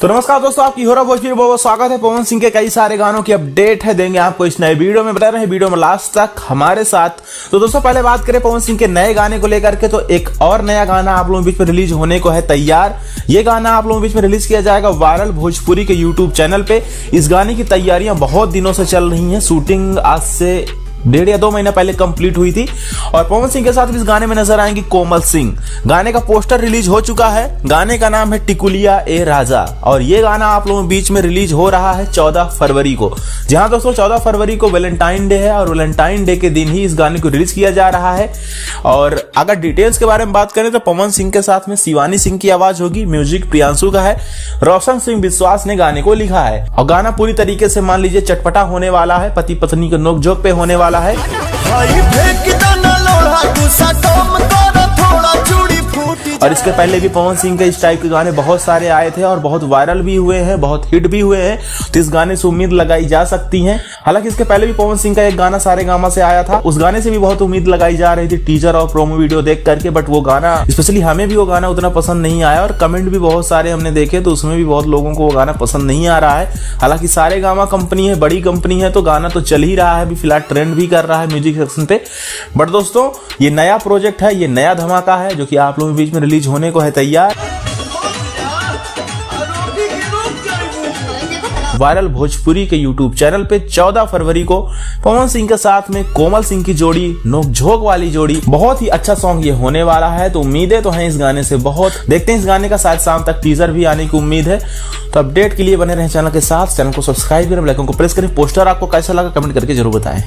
तो नमस्कार दोस्तों, आपकी हो रहा भोजपुरी बहुत स्वागत है। पवन सिंह के कई सारे गानों की अपडेट है देंगे आपको इस नए वीडियो में। बता रहे हैं वीडियो में लास्ट तक हमारे साथ। तो दोस्तों पहले बात करें पवन सिंह के नए गाने को लेकर के, तो एक और नया गाना आप लोगों के बीच में रिलीज होने को है तैयार। ये गाना आप लोगों के बीच में रिलीज किया जाएगा वायरल भोजपुरी के यूट्यूब चैनल पे। इस गाने की तैयारियां बहुत दिनों से चल रही है। शूटिंग आज से 1.5 या 2 महीना पहले कंप्लीट हुई थी और पवन सिंह के साथ भी इस गाने में नजर आएंगी कोमल सिंह। गाने का पोस्टर रिलीज हो चुका है। गाने का नाम है टिकुलिया ए राजा और ये गाना आप लोगों के बीच में रिलीज हो रहा है 14 फरवरी को। जहां दोस्तों 14 फरवरी को वैलेंटाइन डे है और वैलेंटाइन डे के दिन ही इस गाने को रिलीज किया जा रहा है। और अगर डिटेल्स के बारे में बात करें तो पवन सिंह के साथ में शिवानी सिंह की आवाज होगी, म्यूजिक प्रियांशु का है, रोशन सिंह विश्वास ने गाने को लिखा है और गाना पूरी तरीके से मान लीजिए चटपटा होने वाला है, पति पत्नी के नोकझोंक पे होने वाला है। और इसके पहले भी पवन सिंह के इस टाइप के गाने बहुत सारे आए थे और बहुत वायरल भी हुए हैं, बहुत हिट भी हुए हैं। तो इस गाने से उम्मीद लगाई जा सकती है। हालांकि इसके पहले भी पवन सिंह का एक गाना सारेगामा से आया था, उस गाने से भी बहुत उम्मीद लगाई जा रही थी टीजर और प्रोमो वीडियो देख करके। बट वो गाना स्पेशली हमें भी वो गाना उतना पसंद नहीं आया और कमेंट भी बहुत सारे हमने देखे तो उसमें भी बहुत लोगों को वो गाना पसंद नहीं आ रहा है। हालांकि सारेगामा कंपनी है, बड़ी कंपनी है, तो गाना तो चल ही रहा है, अभी फिलहाल ट्रेंड भी कर रहा है म्यूजिक सेक्शन पे। बट दोस्तों ये नया प्रोजेक्ट है, ये नया धमाका है जो कि आप लोगों के बीच में रिलीज होने को है तैयार। वायरल भोजपुरी के यूट्यूब चैनल पे 14 फरवरी को पवन सिंह के साथ में कोमल सिंह की जोड़ी, नोकझोंक वाली जोड़ी, बहुत ही अच्छा सॉन्ग ये होने वाला है। तो उम्मीदें तो हैं इस गाने से बहुत। देखते हैं इस गाने का शायद शाम तक टीजर भी आने की उम्मीद है। तो अपडेट के लिए बने रहें चैनल के साथ, चैनल को सब्सक्राइब करें, बेल आइकन को प्रेस करें। पोस्टर आपको कैसा लगा कमेंट करके जरूर बताएं।